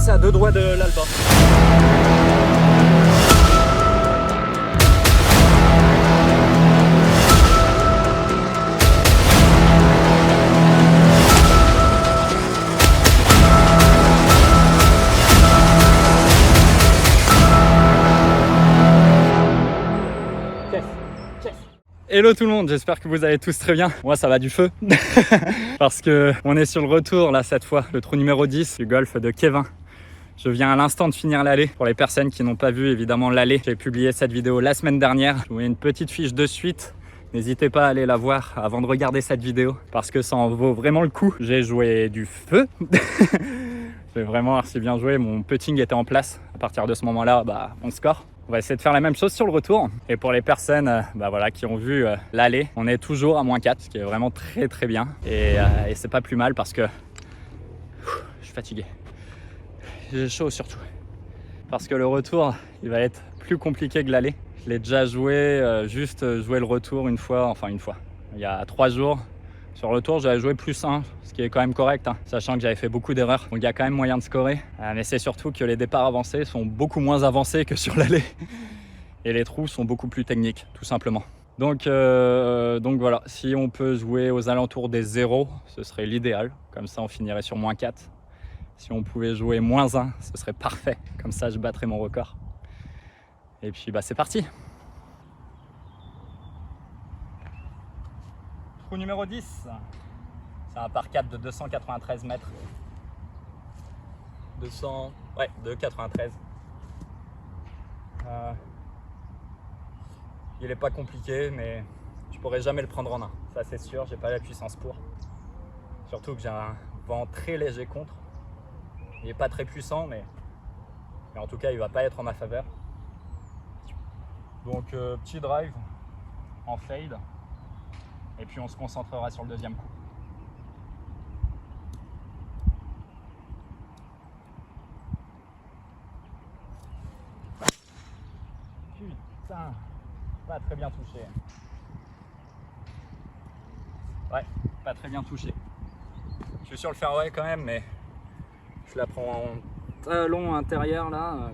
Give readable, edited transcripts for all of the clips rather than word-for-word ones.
passer à 2 doigts de l'Alba. Hello tout le monde, j'espère que vous allez tous très bien. Moi ça va du feu parce que on est sur le retour là cette fois, le trou numéro 10 du golf de Kevin. Je viens à l'instant de finir l'allée. Pour les personnes qui n'ont pas vu évidemment l'allée, j'ai publié cette vidéo la semaine dernière. Je vous mets une petite fiche de suite. N'hésitez pas à aller la voir avant de regarder cette vidéo parce que ça en vaut vraiment le coup. J'ai joué du feu. J'ai vraiment archi bien joué. Mon putting était en place. À partir de ce moment-là, on score. On va essayer de faire la même chose sur le retour. Et pour les personnes voilà, qui ont vu l'allée, on est toujours à -4, ce qui est vraiment très très bien. Et c'est pas plus mal parce que je suis fatigué. J'ai chaud surtout. Parce que le retour, il va être plus compliqué que l'allée. Je l'ai déjà joué, juste joué le retour une fois, il y a 3 jours. Sur le tour, j'avais joué +1, ce qui est quand même correct, hein, sachant que j'avais fait beaucoup d'erreurs. Donc il y a quand même moyen de scorer. Mais c'est surtout que les départs avancés sont beaucoup moins avancés que sur l'allée. Et les trous sont beaucoup plus techniques, tout simplement. Donc voilà, si on peut jouer aux alentours des 0, ce serait l'idéal. Comme ça, on finirait sur -4. Si on pouvait jouer -1, ce serait parfait. Comme ça, je battrais mon record. Et puis, c'est parti. Trou numéro 10. C'est un par 4 de 293 mètres. 293. Il n'est pas compliqué, mais je pourrais jamais le prendre en main. Ça, c'est sûr, j'ai pas la puissance pour. Surtout que j'ai un vent très léger contre. Il n'est pas très puissant, mais en tout cas, il va pas être en ma faveur. Donc, petit drive en fade. Et puis, on se concentrera sur le deuxième coup. Putain, pas très bien touché. Ouais, pas très bien touché. Je suis sur le fairway quand même, mais je la prends en talon intérieur là.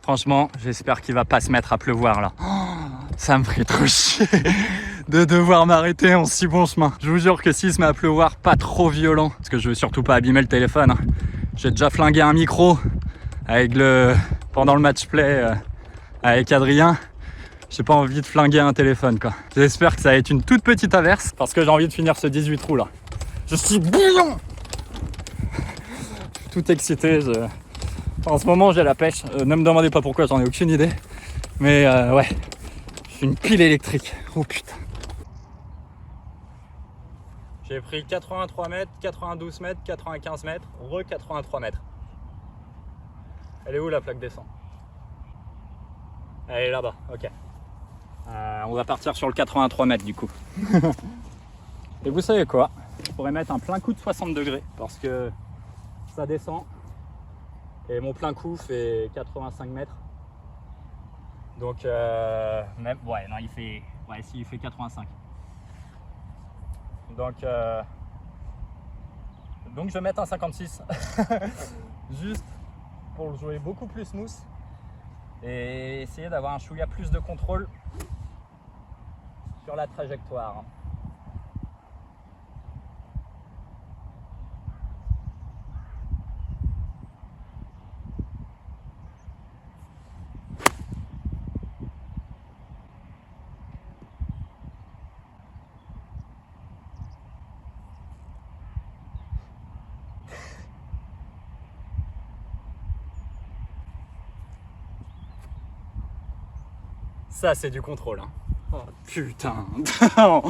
Franchement, j'espère qu'il va pas se mettre à pleuvoir là. Ça me ferait trop chier de devoir m'arrêter en si bon chemin. Je vous jure que s'il se met à pleuvoir, pas trop violent, parce que je veux surtout pas abîmer le téléphone. Hein. J'ai déjà flingué un micro pendant le match play avec Adrien. J'ai pas envie de flinguer un téléphone quoi. J'espère que ça va être une toute petite averse parce que j'ai envie de finir ce 18 trous là. Je suis bouillon. Tout excité. En ce moment j'ai la pêche. Ne me demandez pas pourquoi, j'en ai aucune idée. Mais ouais, je suis une pile électrique. Oh putain. J'ai pris 83 mètres, 92 mètres, 95 mètres, re-83 mètres. Elle est où la plaque descend? Elle est là-bas, ok. On va partir sur le 83 mètres du coup. Et vous savez quoi? Je pourrais mettre un plein coup de 60 degrés parce que ça descend. Et mon plein coup fait 85 mètres. Donc, même, ouais, non, il fait 85. Donc je vais mettre un 56. Juste pour le jouer beaucoup plus smooth. Et essayer d'avoir un chouïa plus de contrôle sur la trajectoire. Ça, c'est du contrôle. Hein. Oh putain. Ah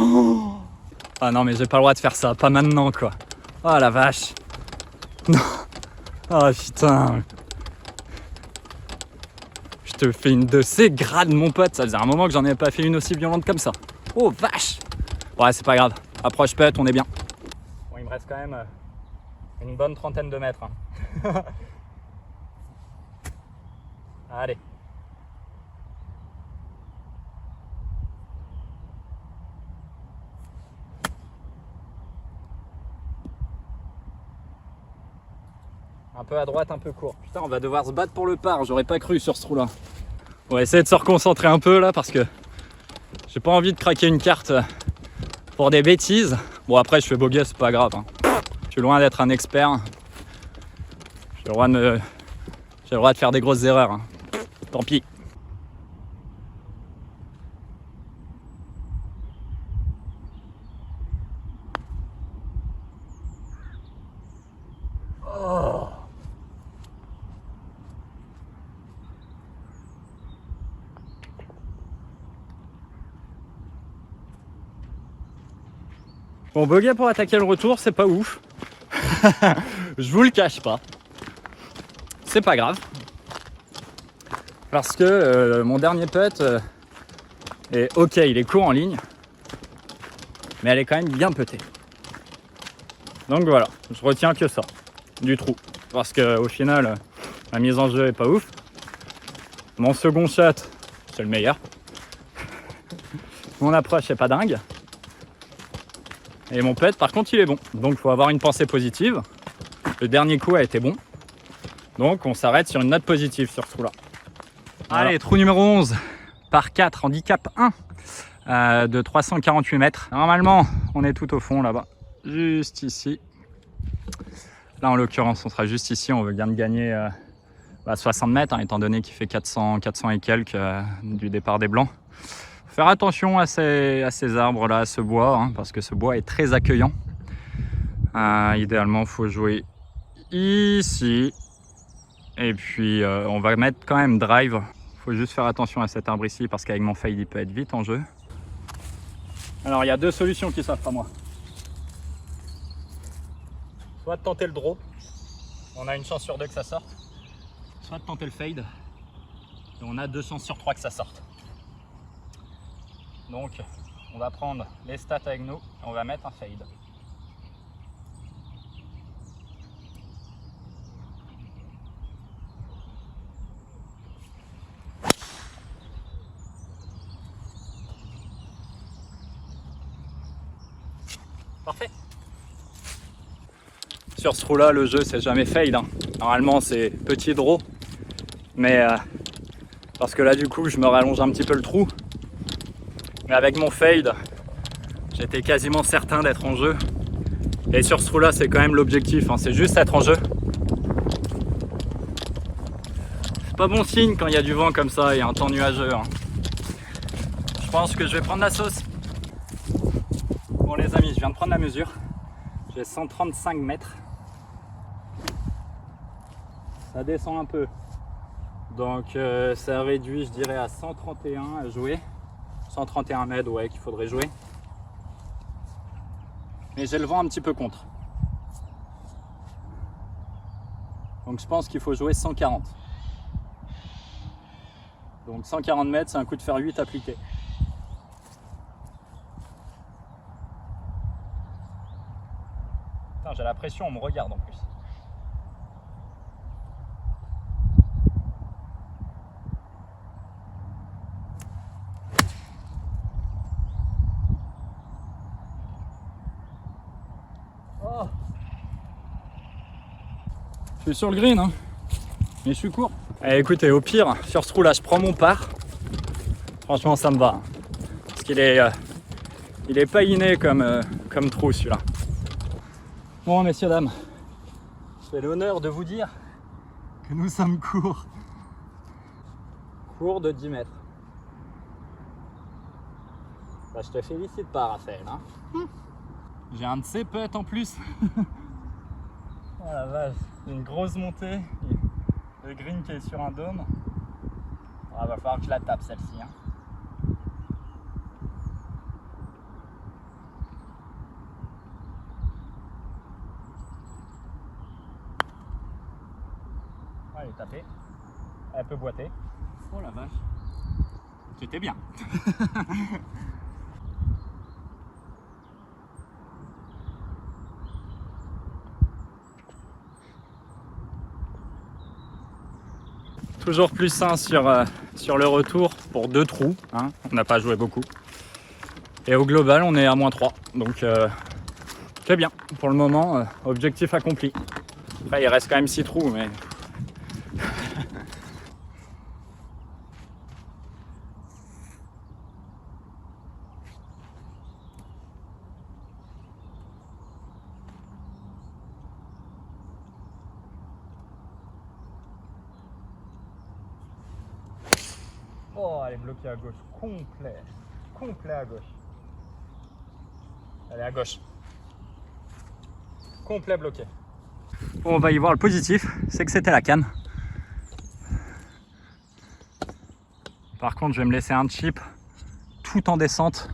non, mais j'ai pas le droit de faire ça. Pas maintenant, quoi. Oh la vache. Non. Oh putain. Je te fais une de ces grades, mon pote. Ça faisait un moment que j'en avais pas fait une aussi violente comme ça. Oh vache. Ouais, c'est pas grave. Approche putt, on est bien. Bon, il me reste quand même une bonne trentaine de mètres. Hein. Allez. Un peu à droite, un peu court. Putain, on va devoir se battre pour le par. J'aurais pas cru sur ce trou là. On va essayer de se reconcentrer un peu là parce que j'ai pas envie de craquer une carte pour des bêtises. Bon, après, je fais bogey, c'est pas grave. Hein. Je suis loin d'être un expert. J'ai le droit de faire des grosses erreurs. Hein. Tant pis. Oh. Bon, bogey pour attaquer le retour, c'est pas ouf. Je vous le cache pas. C'est pas grave. Parce que mon dernier putt est ok, il est court en ligne. Mais elle est quand même bien putée. Donc voilà, je retiens que ça, du trou. Parce qu'au final, ma mise en jeu est pas ouf. Mon second shot, c'est le meilleur. Mon approche est pas dingue. Et mon putt, par contre, il est bon. Donc il faut avoir une pensée positive. Le dernier coup a été bon. Donc on s'arrête sur une note positive sur ce trou-là. Voilà. Allez, trou numéro 11, par 4, handicap 1 de 348 mètres. Normalement, on est tout au fond là-bas, juste ici. Là, en l'occurrence, on sera juste ici. On veut bien gagner 60 mètres, hein, étant donné qu'il fait 400 et quelques du départ des Blancs. Faire attention à ces arbres-là, à ce bois, hein, parce que ce bois est très accueillant. Idéalement, il faut jouer ici. Et puis, on va mettre quand même drive. Il faut juste faire attention à cet arbre ici, parce qu'avec mon fade, il peut être vite en jeu. Alors, il y a deux solutions qui s'offrent à moi. Soit de tenter le draw. On a une chance sur 2 que ça sorte. Soit de tenter le fade. Et on a 2 chances sur 3 que ça sorte. Donc, on va prendre les stats avec nous et on va mettre un fade. Parfait. Sur ce trou-là, le jeu, c'est jamais fade. Hein. Normalement, c'est petit draw. Mais parce que là, du coup, je me rallonge un petit peu le trou. Mais avec mon fade, j'étais quasiment certain d'être en jeu. Et sur ce trou-là, c'est quand même l'objectif. Hein. C'est juste être en jeu. C'est pas bon signe quand il y a du vent comme ça et un temps nuageux. Hein. Je pense que je vais prendre la sauce. Bon les amis, je viens de prendre la mesure. J'ai 135 mètres. Ça descend un peu. Donc ça réduit, je dirais, à 131 à jouer. 131 mètres, ouais, qu'il faudrait jouer. Mais j'ai le vent un petit peu contre. Donc je pense qu'il faut jouer 140. Donc 140 mètres, c'est un coup de fer 8 appliqué. Putain, j'ai la pression, on me regarde en plus. Oh. Je suis sur le green, hein. Mais je suis court. Eh, écoutez, au pire, sur ce trou là, je prends mon par. Franchement, ça me va. Parce qu'il est, il est pas inné comme trou celui-là. Bon, messieurs, dames, j'ai l'honneur de vous dire que nous sommes courts. Court de 10 mètres. Bah, je te félicite pas, Raphaël. Hein. J'ai un de ces putts en plus. Oh la vache, une grosse montée. Le green qui est sur un dôme. Ah, va falloir que je la tape celle-ci. Hein. Ah, elle est tapée. Elle peut boiter. Oh la vache. C'était bien. Toujours plus sain sur le retour pour 2 trous. Hein. On n'a pas joué beaucoup. Et au global, on est à -3. Donc, c'est bien. Pour le moment, objectif accompli. Après, il reste quand même 6 trous, mais... Oh, elle est bloquée à gauche, complet à gauche. Elle est à gauche. Complet bloqué. On va y voir le positif, c'est que c'était la canne. Par contre, je vais me laisser un chip tout en descente.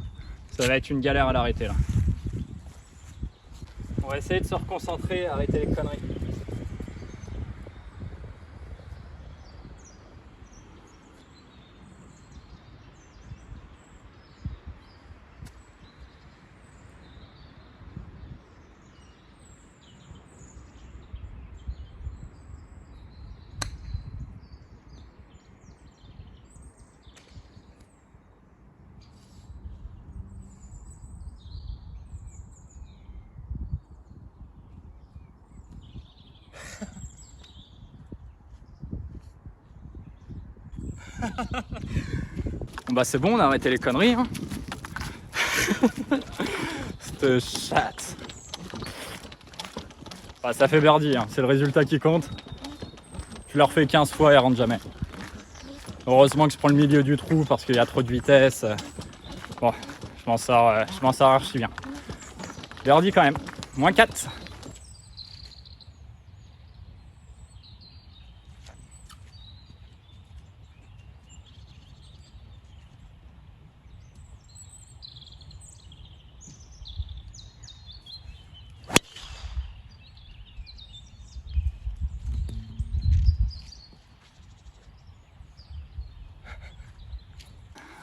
Ça va être une galère à l'arrêter là. On va essayer de se reconcentrer, arrêter les conneries. Bon bah c'est bon, on a arrêté les conneries hein. Cette chatte. Bah, ça fait birdie, hein. C'est le résultat qui compte. Je leur fais 15 fois et elles rentrent jamais. Heureusement que je prends le milieu du trou parce qu'il y a trop de vitesse. Bon, je m'en sors archi bien. Birdie quand même, moins 4.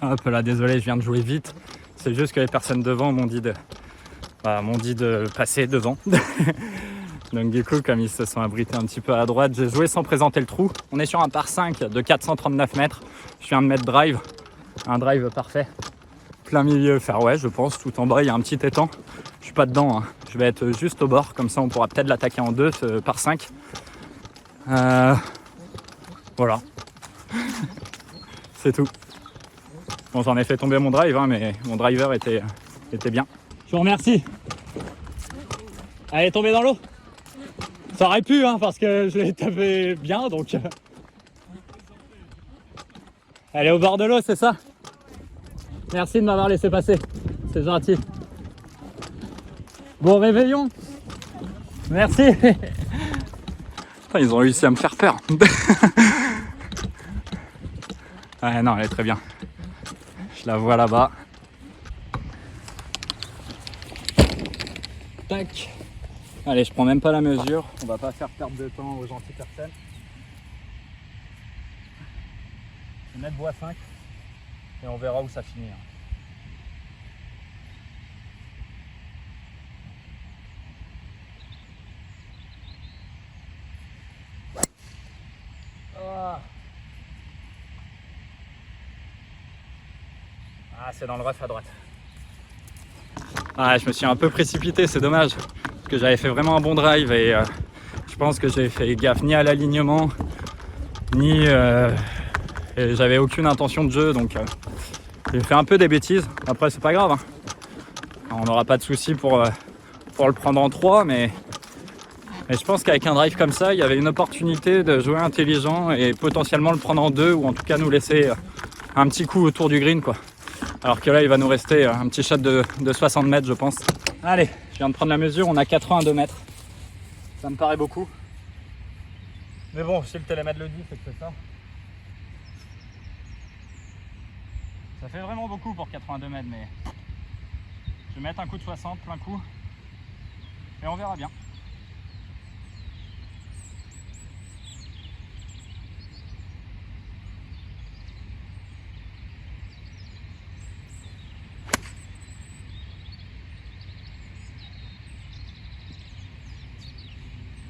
Hop là, désolé, je viens de jouer vite. C'est juste que les personnes devant m'ont dit de passer devant. Donc du coup, comme ils se sont abrités un petit peu à droite, j'ai joué sans présenter le trou. On est sur un par 5 de 439 mètres. Je viens de mettre drive, un drive parfait. Plein milieu fairway, je pense. Tout en bas, il y a un petit étang. Je suis pas dedans, hein. Je vais être juste au bord. Comme ça, on pourra peut-être l'attaquer en 2 par 5. Voilà. C'est tout. Bon, j'en ai fait tomber mon drive, hein, mais mon driver était bien. Je vous remercie. Elle est tombée dans l'eau. Ça aurait pu, hein, parce que je l'ai tapé bien, donc... Elle est au bord de l'eau, c'est ça? Merci de m'avoir laissé passer. C'est gentil. Bon réveillon. Merci. Putain, ils ont réussi à me faire peur. Ouais, non, elle est très bien. Je la vois là-bas. Tac. Allez, je prends même pas la mesure. On va pas faire perdre de temps aux gentilles personnes. Je vais mettre bois 5 et on verra où ça finit. Ah, c'est dans le rough à droite. Ah, je me suis un peu précipité, c'est dommage. Parce que j'avais fait vraiment un bon drive et je pense que j'ai fait gaffe ni à l'alignement, ni... et j'avais aucune intention de jeu, donc j'ai fait un peu des bêtises. Après, c'est pas grave. Hein. On n'aura pas de soucis pour le prendre en 3, mais je pense qu'avec un drive comme ça, il y avait une opportunité de jouer intelligent et potentiellement le prendre en 2 ou en tout cas nous laisser un petit coup autour du green, quoi. Alors que là, il va nous rester un petit shot de 60 mètres, je pense. Allez, je viens de prendre la mesure, on a 82 mètres. Ça me paraît beaucoup. Mais bon, si le télémètre le dit, c'est que c'est ça. Ça fait vraiment beaucoup pour 82 mètres, mais je vais mettre un coup de 60, plein coup. Et on verra bien.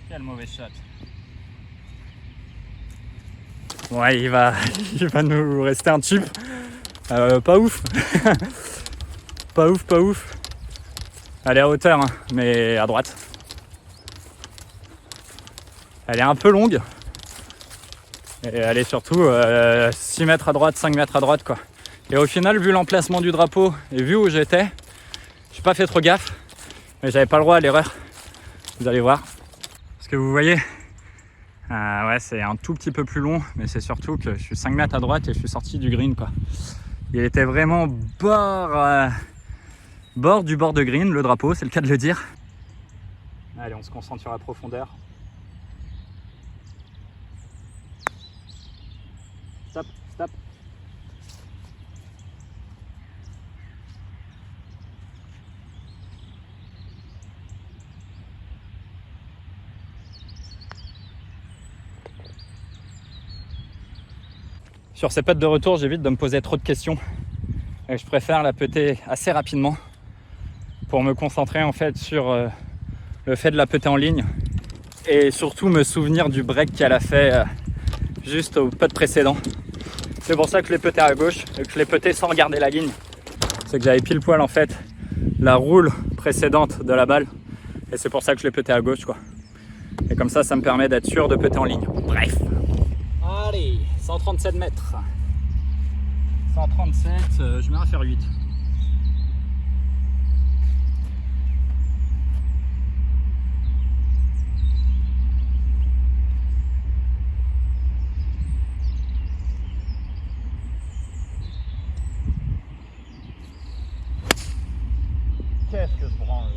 Quel mauvais shot. Ouais, il va nous rester un chip. Pas ouf. Pas ouf. Elle est à hauteur, hein, mais à droite. Elle est un peu longue. Et elle est surtout 6 mètres à droite, 5 mètres à droite quoi. Et au final, vu l'emplacement du drapeau et vu où j'étais, j'ai pas fait trop gaffe. Mais j'avais pas le droit à l'erreur. Vous allez voir. Parce que vous voyez, ouais, c'est un tout petit peu plus long, mais c'est surtout que je suis 5 mètres à droite et je suis sorti du green quoi. Il était vraiment bord du bord de green, le drapeau, c'est le cas de le dire. Allez, on se concentre sur la profondeur. Stop, stop. Sur ces putts de retour, j'évite de me poser trop de questions. Et je préfère la putter assez rapidement pour me concentrer en fait sur le fait de la putter en ligne et surtout me souvenir du break qu'elle a fait juste au putt précédent. C'est pour ça que je l'ai puté à gauche et que je l'ai puté sans regarder la ligne. C'est que j'avais pile poil en fait la roule précédente de la balle et c'est pour ça que je l'ai puté à gauche quoi. Et comme ça me permet d'être sûr de putter en ligne. Bref. Allez, 137 mètres. 137, je mets à faire 8. Qu'est-ce que je branle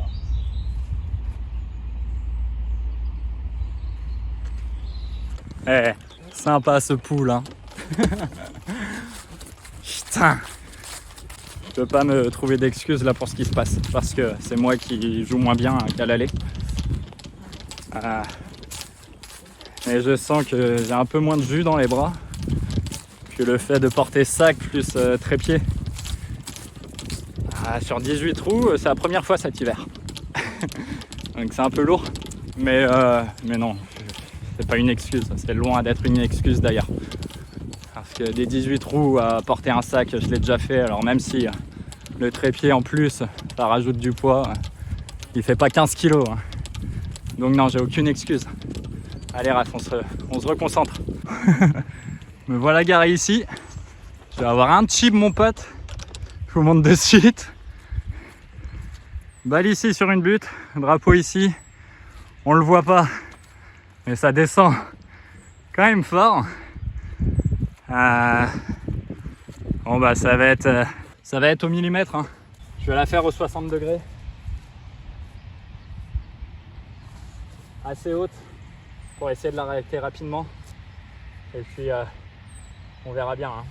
là. Eh, sympa ce pool hein. Putain. Je peux pas me trouver d'excuses là pour ce qui se passe parce que c'est moi qui joue moins bien qu'à l'aller. Et je sens que j'ai un peu moins de jus dans les bras que le fait de porter sac plus trépied. Sur 18 trous, c'est la première fois cet hiver. Donc c'est un peu lourd. Mais non, c'est pas une excuse. C'est loin d'être une excuse d'ailleurs. Parce que des 18 trous à porter un sac, je l'ai déjà fait. Alors même si le trépied en plus, ça rajoute du poids, il fait pas 15 kilos. Donc non, j'ai aucune excuse. Allez Raph, on se reconcentre. Me voilà garé ici. Je vais avoir un chip mon pote. Je vous montre de suite. Balle ici sur une butte, drapeau ici. On le voit pas, mais ça descend quand même fort. Bon bah ça va être au millimètre hein. Je vais la faire au 60 degrés, assez haute pour essayer de l'arrêter rapidement et puis on verra bien hein.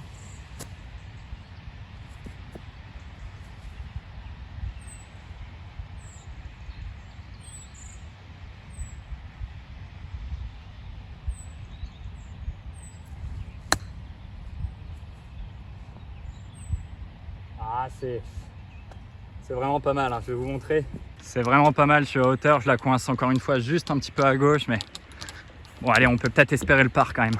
C'est vraiment pas mal hein. Je vais vous montrer, c'est vraiment pas mal. Je suis à hauteur, je la coince encore une fois juste un petit peu à gauche, mais bon allez, on peut peut-être espérer le par quand même.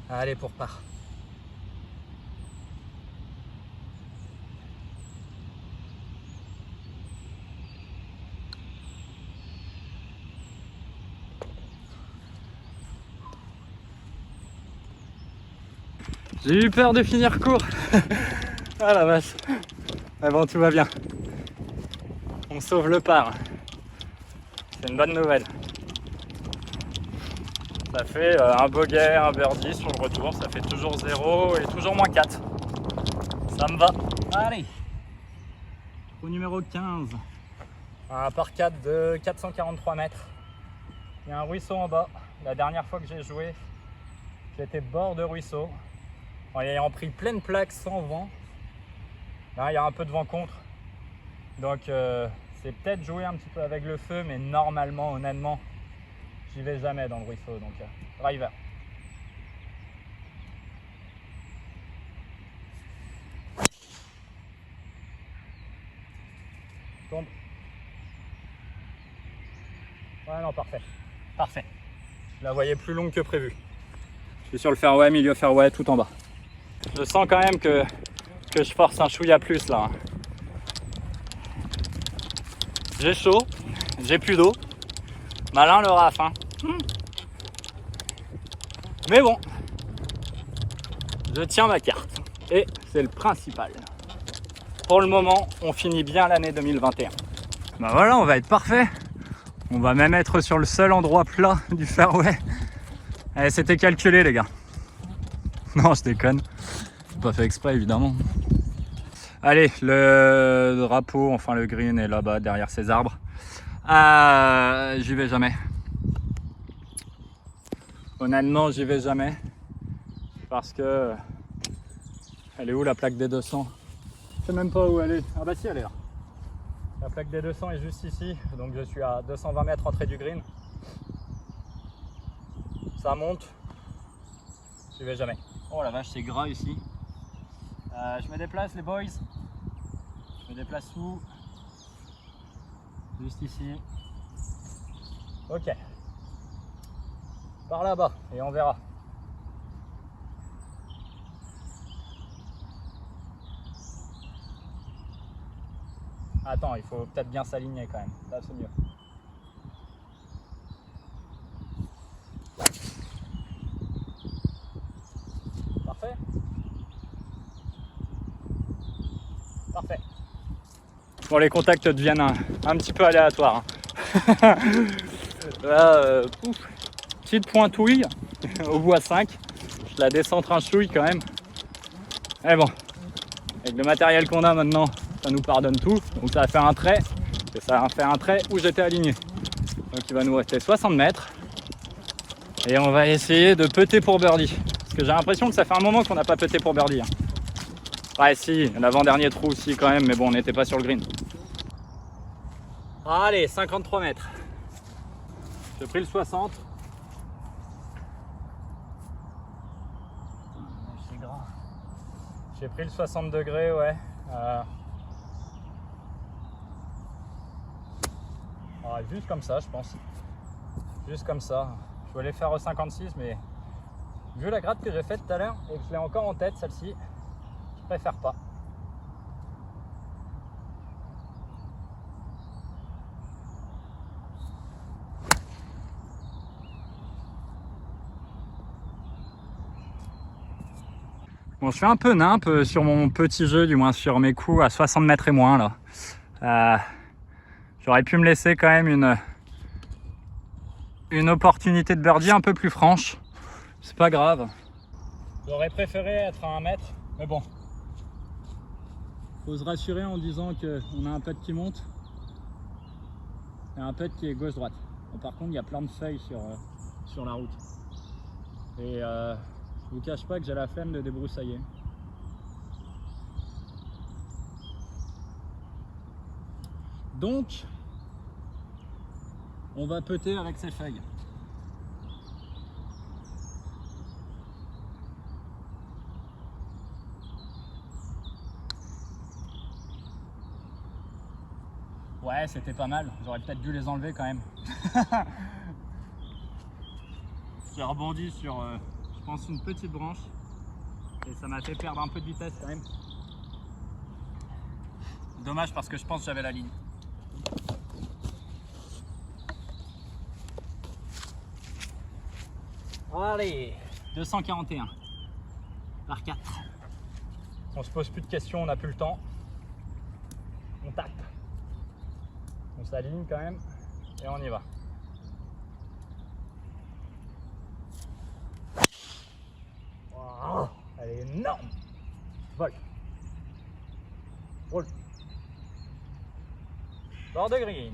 Allez pour par. J'ai eu peur de finir court. Ah la vache. Mais bon, tout va bien. On sauve le par. C'est une bonne nouvelle. Ça fait un bogey, un birdie sur le retour. Ça fait toujours 0 et toujours moins 4. Ça me va. Allez. Au numéro 15. Un par 4 de 443 mètres. Il y a un ruisseau en bas. La dernière fois que j'ai joué, j'étais bord de ruisseau. En ayant pris pleine plaque sans vent. Là, il y a un peu de vent contre. Donc, c'est peut-être jouer un petit peu avec le feu, mais normalement, honnêtement, j'y vais jamais dans le ruisseau. Donc, driver. Tombe. Ouais, non, parfait. Parfait. Je la voyais plus longue que prévu. Je suis sur le fairway, milieu fairway, tout en bas. Je sens quand même que je force un chouïa plus là. J'ai chaud, j'ai plus d'eau. Malin le raf, hein. Mais bon, je tiens ma carte et c'est le principal. Pour le moment, on finit bien l'année 2021. Bah voilà, on va être parfait. On va même être sur le seul endroit plat du fairway. Eh, c'était calculé les gars. Non, je déconne. Pas fait exprès évidemment. Allez, le drapeau, enfin le green est là-bas derrière ces arbres. J'y vais jamais. Honnêtement, j'y vais jamais. Parce que... Elle est où la plaque des 200? Je sais même pas où elle est. Ah bah si, elle est là. La plaque des 200 est juste ici. Donc je suis à 220 mètres entrée du green. Ça monte. J'y vais jamais. Oh la vache, c'est gras ici. Je me déplace les boys. Je me déplace où? Juste ici. Ok. Par là-bas et on verra. Attends, il faut peut-être bien s'aligner quand même. Là, c'est mieux. Parfait. Parfait. Bon, les contacts deviennent un petit peu aléatoires. Hein. Là, petite pointouille au bout à 5. Je la descends trinchouille quand même. Mais bon, avec le matériel qu'on a maintenant, ça nous pardonne tout. Donc ça va faire un trait. Et ça va faire un trait où j'étais aligné. Donc il va nous rester 60 mètres. Et on va essayer de putter pour birdie. Parce que j'ai l'impression que ça fait un moment qu'on n'a pas putté pour birdie. Hein. Ouais si, l'avant-dernier trou aussi quand même, mais bon, on n'était pas sur le green. Allez, 53 mètres. J'ai pris le 60. C'est gras. J'ai pris le 60 degrés, ouais. Juste comme ça, je pense. Juste comme ça. Je voulais faire au 56, mais vu la gratte que j'ai faite tout à l'heure et que je l'ai encore en tête, celle-ci, je préfère pas. Bon, je suis un peu nimp sur mon petit jeu, du moins sur mes coups à 60 mètres et moins là. J'aurais pu me laisser quand même une opportunité de birdie un peu plus franche. C'est pas grave. J'aurais préféré être à 1 mètre, mais bon. Faut se rassurer en disant qu'on a un putt qui monte et un putt qui est gauche-droite. Bon, par contre, il y a plein de feuilles sur la route. Et je vous cache pas que j'ai la flemme de débroussailler. Donc, on va putter avec ces feuilles. Ouais, c'était pas mal. J'aurais peut-être dû les enlever quand même. J'ai rebondi sur, je pense, une petite branche. Et ça m'a fait perdre un peu de vitesse quand même. Dommage parce que je pense que j'avais la ligne. Allez, 241 par 4. On se pose plus de questions, on n'a plus le temps. On tape. On s'aligne quand même et on y va. Wow, elle est énorme. Vol. Roule. Bord de green.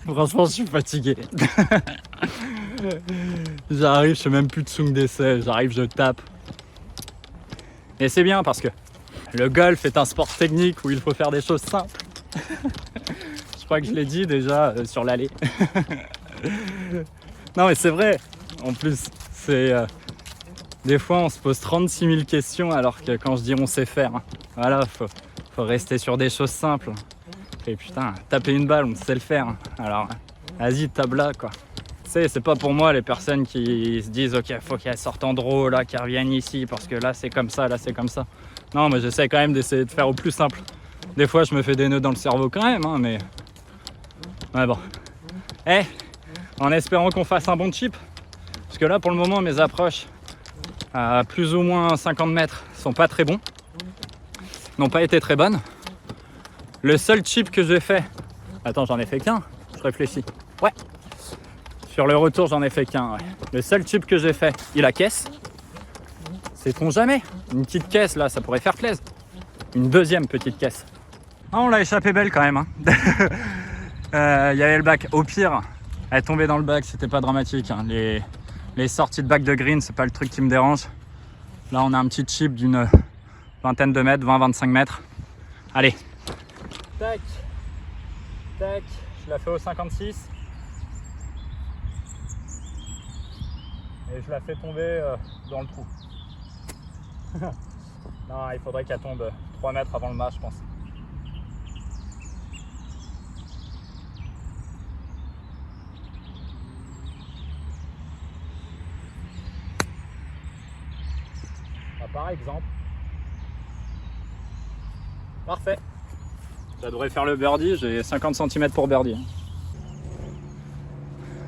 Franchement, je suis fatigué. J'arrive, je fais même plus de swing d'essai. J'arrive, je tape. Et c'est bien parce que le golf est un sport technique où il faut faire des choses simples. Je crois que je l'ai dit déjà sur l'allée. Non mais c'est vrai. En plus, c'est des fois on se pose 36 000 questions alors que quand je dis on sait faire, voilà, faut rester sur des choses simples. Et putain, taper une balle, on sait le faire. Alors, vas-y, tape là, quoi. Tu sais, c'est pas pour moi les personnes qui se disent ok, faut qu'elles sortent en draw, là, qu'elles reviennent ici, parce que là c'est comme ça, là c'est comme ça. Non, mais j'essaie quand même d'essayer de faire au plus simple. Des fois, je me fais des nœuds dans le cerveau quand même, hein, mais... Ouais, bon. En espérant qu'on fasse un bon chip. Parce que là, pour le moment, mes approches à plus ou moins 50 mètres sont pas très bons. N'ont pas été très bonnes. Le seul chip que j'ai fait... Attends, j'en ai fait qu'un. Je réfléchis. Ouais. Sur le retour, j'en ai fait qu'un. Ouais. Le seul chip que j'ai fait, il a caisse. Sait-on jamais? Une petite caisse, là, ça pourrait faire plaisir. Une deuxième petite caisse. Ah, on l'a échappé belle quand même. Hein. Y avait le bac. Au pire, elle tombait dans le bac, c'était pas dramatique. Hein. Les sorties de bac de green, c'est pas le truc qui me dérange. Là, on a un petit chip d'une vingtaine de mètres, 20-25 mètres. Allez. Tac. Tac. Je la fais au 56. Et je la fais tomber dans le trou. Non, il faudrait qu'elle tombe 3 mètres avant le mât, je pense. Par exemple. Parfait. Ça devrait faire le birdie, j'ai 50 cm pour birdie.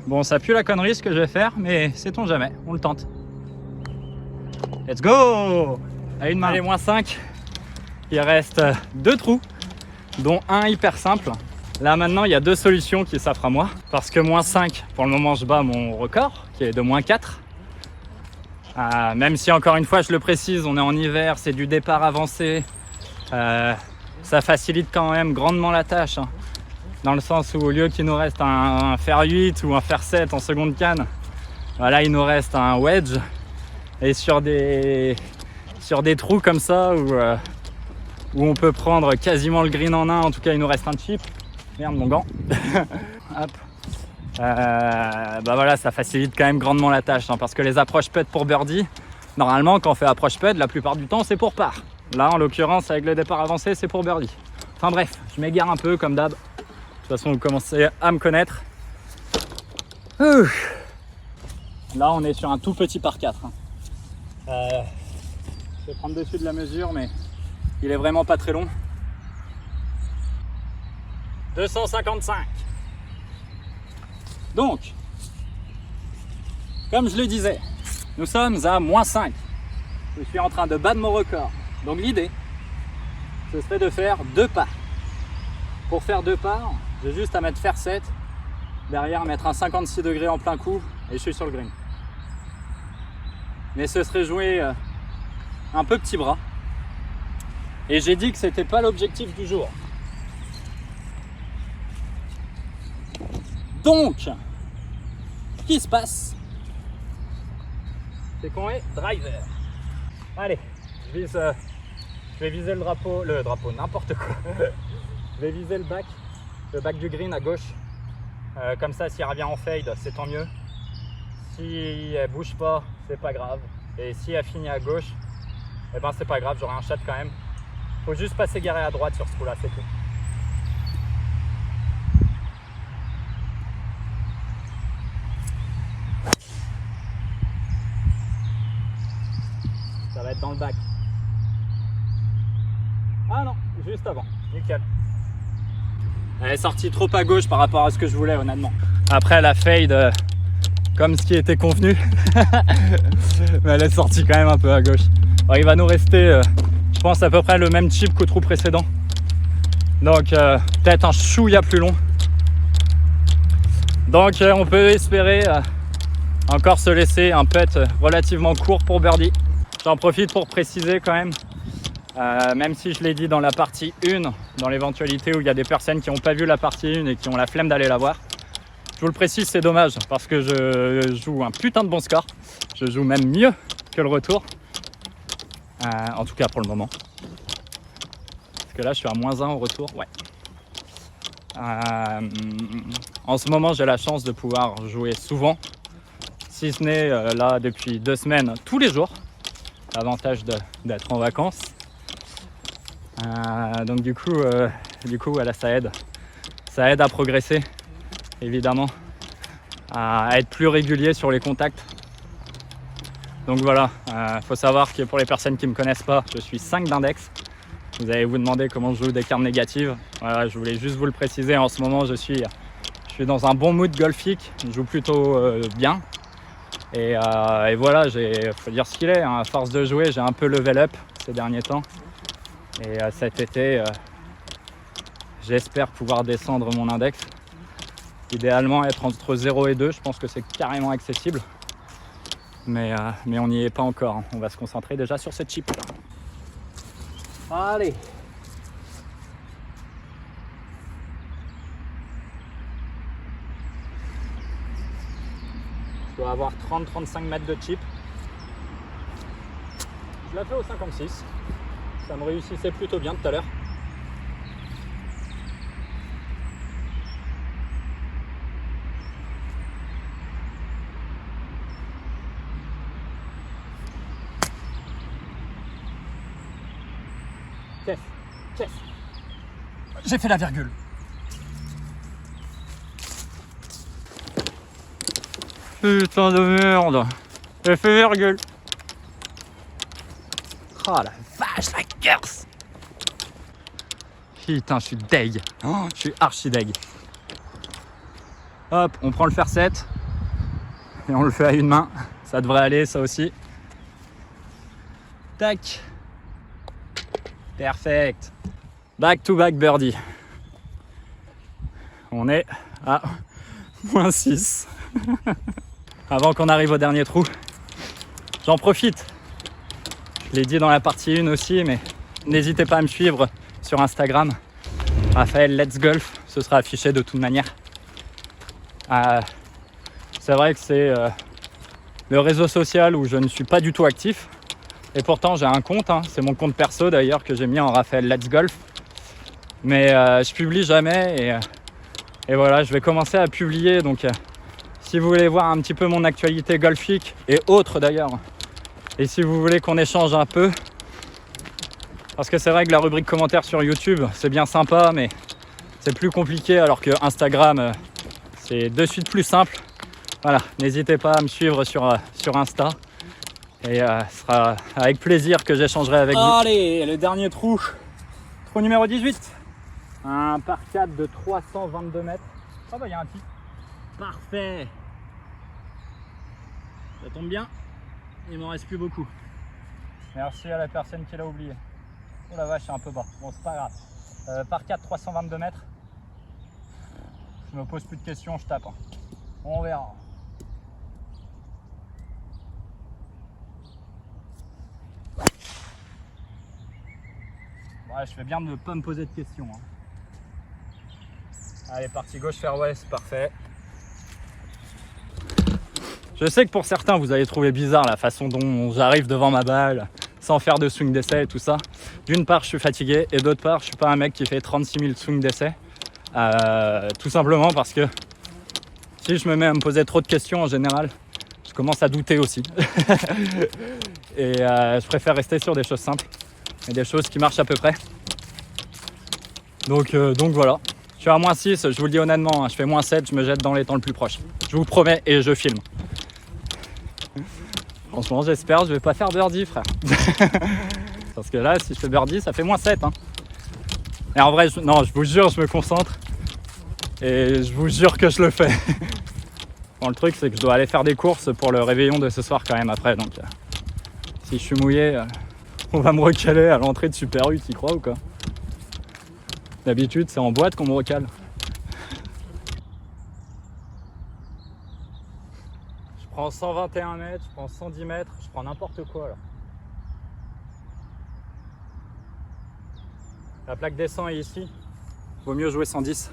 Bon, ça pue la connerie ce que je vais faire, mais sait-on jamais, on le tente. Let's go! À une main. Allez, moins 5. Il reste 2 trous, dont un hyper simple. Là maintenant, il y a 2 solutions qui s'offrent à moi. Parce que moins 5, pour le moment, je bats mon record, qui est de moins 4. Même si encore une fois je le précise, on est en hiver, c'est du départ avancé, ça facilite quand même grandement la tâche, hein, dans le sens où au lieu qu'il nous reste un fer 8 ou un fer 7 en seconde canne, voilà, il nous reste un wedge, et sur des trous comme ça où on peut prendre quasiment le green en un, en tout cas il nous reste un chip. Merde, mon gant. Hop. Bah voilà, ça facilite quand même grandement la tâche, hein, parce que les approches putt pour birdie, normalement quand on fait approche putt, la plupart du temps c'est pour par. Là en l'occurrence avec le départ avancé c'est pour birdie. Enfin bref, je m'égare un peu comme d'hab. De toute façon vous commencez à me connaître. Là on est sur un tout petit par 4. Hein. Je vais prendre dessus de la mesure, mais il est vraiment pas très long. 255. Donc, comme je le disais, nous sommes à moins 5. Je suis en train de battre mon record. Donc l'idée, ce serait de faire 2 pas. Pour faire 2 pas, j'ai juste à mettre fer 7, derrière mettre un 56 degrés en plein coup et je suis sur le green. Mais ce serait jouer un peu petit bras. Et j'ai dit que c'était pas l'objectif du jour. Donc, ce qui se passe, c'est qu'on est driver. Allez, je vais viser le drapeau, n'importe quoi. Je vais viser le bac du green à gauche. Comme ça, si elle revient en fade, c'est tant mieux. Si elle bouge pas, c'est pas grave. Et si elle finit à gauche, eh ben c'est pas grave, j'aurai un shot quand même. Faut juste pas s'égarer à droite sur ce coup-là, c'est tout. Ça va être dans le bac. Ah non, juste avant, nickel. Elle est sortie trop à gauche par rapport à ce que je voulais, honnêtement. Après la fade, comme ce qui était convenu, mais elle est sortie quand même un peu à gauche. Alors, il va nous rester, je pense, à peu près le même chip qu'au trou précédent. Donc peut-être un chouïa plus long. Donc on peut espérer encore se laisser un putt relativement court pour birdie. J'en profite pour préciser quand même si je l'ai dit dans la partie 1, dans l'éventualité où il y a des personnes qui n'ont pas vu la partie 1 et qui ont la flemme d'aller la voir. Je vous le précise, c'est dommage parce que je joue un putain de bon score. Je joue même mieux que le retour. En tout cas pour le moment. Parce que là je suis à moins 1 au retour. Ouais. En ce moment j'ai la chance de pouvoir jouer souvent. Si ce n'est là depuis 2 semaines tous les jours. L'avantage d'être en vacances. Donc du coup voilà, ça aide à progresser, évidemment, à être plus régulier sur les contacts. Donc voilà, faut savoir que pour les personnes qui ne me connaissent pas, je suis 5 d'index. Vous allez vous demander comment je joue des cartes négatives. Voilà, je voulais juste vous le préciser. En ce moment, je suis dans un bon mood golfique. Je joue plutôt bien. Et voilà, faut dire ce qu'il est. Hein. À force de jouer, j'ai un peu level up ces derniers temps. Et cet été, j'espère pouvoir descendre mon index. Idéalement, être entre 0 et 2. Je pense que c'est carrément accessible. Mais on n'y est pas encore. On va se concentrer déjà sur cette chip. Allez! Je dois avoir 30-35 mètres de chip. Je l'ai fait au 56. Ça me réussissait plutôt bien tout à l'heure. Yes. J'ai fait la virgule. Putain de merde. J'ai fait virgule. Oh la vache, la curse. Putain, je suis deg. Je suis archi deg. Hop, on prend le fer 7 et on le fait à une main. Ça devrait aller, ça aussi. Tac. Perfect. Back to back birdie. On est à -6. Avant qu'on arrive au dernier trou, j'en profite. Je l'ai dit dans la partie 1 aussi, mais n'hésitez pas à me suivre sur Instagram. Raphaël Let's Golf, ce sera affiché de toute manière. C'est vrai que c'est le réseau social où je ne suis pas du tout actif. Et pourtant j'ai un compte, hein. C'est mon compte perso d'ailleurs que j'ai mis en Raphaël Let's Golf. Mais je publie jamais et voilà, je vais commencer à publier. Donc si vous voulez voir un petit peu mon actualité golfique et autres d'ailleurs, et si vous voulez qu'on échange un peu, parce que c'est vrai que la rubrique commentaires sur YouTube c'est bien sympa, mais c'est plus compliqué, alors que Instagram c'est de suite plus simple. Voilà, n'hésitez pas à me suivre sur Insta. Et ce sera avec plaisir que j'échangerai avec vous. Allez, le dernier trou. Trou numéro 18. Un par 4 de 322 mètres. Ah bah il y a un petit. Parfait. Ça tombe bien. Il m'en reste plus beaucoup. Merci à la personne qui l'a oublié. Oh la vache, c'est un peu bas. Bon, c'est pas grave. Par 4, 322 mètres. Je me pose plus de questions, je tape. On verra. Ouais, je fais bien de ne pas me poser de questions. Hein. Allez, partie gauche, fairway, c'est parfait. Je sais que pour certains, vous allez trouver bizarre la façon dont j'arrive devant ma balle, sans faire de swing d'essai et tout ça. D'une part, je suis fatigué, et d'autre part, je suis pas un mec qui fait 36 000 swings d'essai. Tout simplement parce que si je me mets à me poser trop de questions en général, je commence à douter aussi. Et je préfère rester sur des choses simples. Et des choses qui marchent à peu près. Donc voilà. Je suis à -6, je vous le dis honnêtement, hein, je fais -7, je me jette dans les temps le plus proche. Je vous promets et je filme. Franchement, j'espère, je vais pas faire birdie, frère. Parce que là, si je fais birdie, ça fait -7. Hein. Et en vrai, non, je vous jure, je me concentre. Et je vous jure que je le fais. Bon, le truc, c'est que je dois aller faire des courses pour le réveillon de ce soir quand même après. Donc, si je suis mouillé... on va me recaler à l'entrée de Super U, t'y crois ou quoi? D'habitude, c'est en boîte qu'on me recale. Je prends 121 mètres, je prends 110 mètres, je prends n'importe quoi là. La plaque descend est ici. Vaut mieux jouer 110.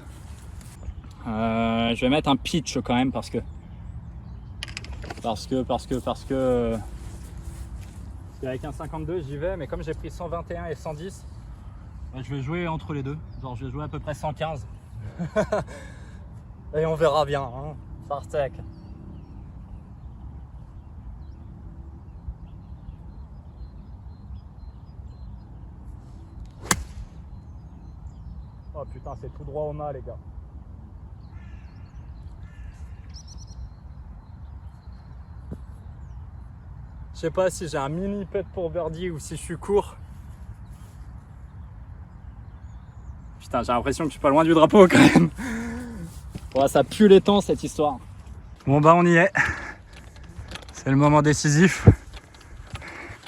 Je vais mettre un pitch quand même parce que avec un 52 j'y vais, mais comme j'ai pris 121 et 110, je vais jouer entre les deux. Genre je vais jouer à peu près 115. Et on verra bien, hein. Fartec. Oh putain, c'est tout droit au mât les gars. Je sais pas si j'ai un mini putt pour birdie ou si je suis court. Putain, j'ai l'impression que je suis pas loin du drapeau quand même. Ouais, ça pue les temps cette histoire. Bon bah on y est. C'est le moment décisif.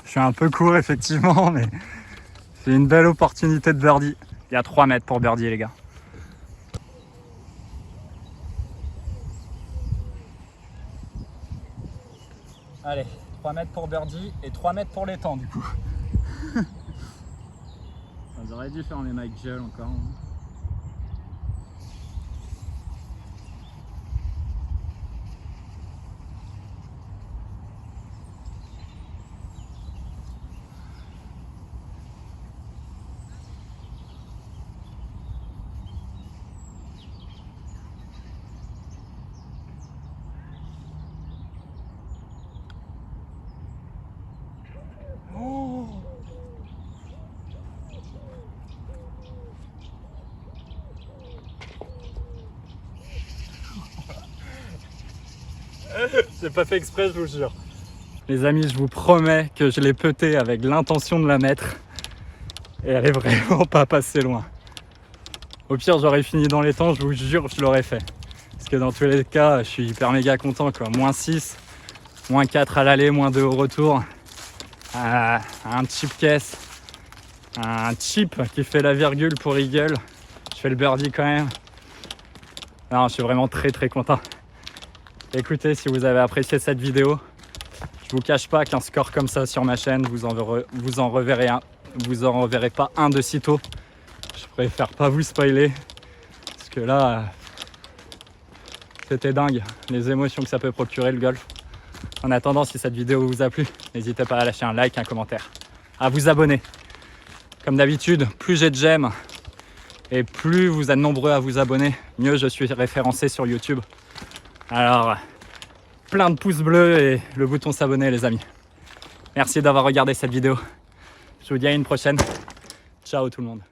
Je suis un peu court effectivement, mais c'est une belle opportunité de birdie. Il y a 3 mètres pour birdie les gars. Allez, 3 mètres pour birdie et 3 mètres pour les temps du coup. J'aurais dû faire mes Mike Gel encore. J'ai pas fait exprès, je vous jure. Les amis, je vous promets que je l'ai puté avec l'intention de la mettre. Et elle est vraiment pas passée loin. Au pire, j'aurais fini dans les temps, je vous jure, je l'aurais fait. Parce que dans tous les cas, je suis hyper méga content quoi. Moins 6, moins 4 à l'aller, moins 2 au retour. Un chip case. Un chip qui fait la virgule pour Eagle. Je fais le birdie quand même. Non, je suis vraiment très très content. Écoutez, si vous avez apprécié cette vidéo, je vous cache pas qu'un score comme ça sur ma chaîne, vous en reverrez pas un de sitôt. Je préfère pas vous spoiler, parce que là, c'était dingue, les émotions que ça peut procurer le golf. En attendant, si cette vidéo vous a plu, n'hésitez pas à lâcher un like, un commentaire, à vous abonner. Comme d'habitude, plus j'ai de j'aime et plus vous êtes nombreux à vous abonner, mieux je suis référencé sur YouTube. Alors, plein de pouces bleus et le bouton s'abonner les amis. Merci d'avoir regardé cette vidéo. Je vous dis à une prochaine. Ciao tout le monde.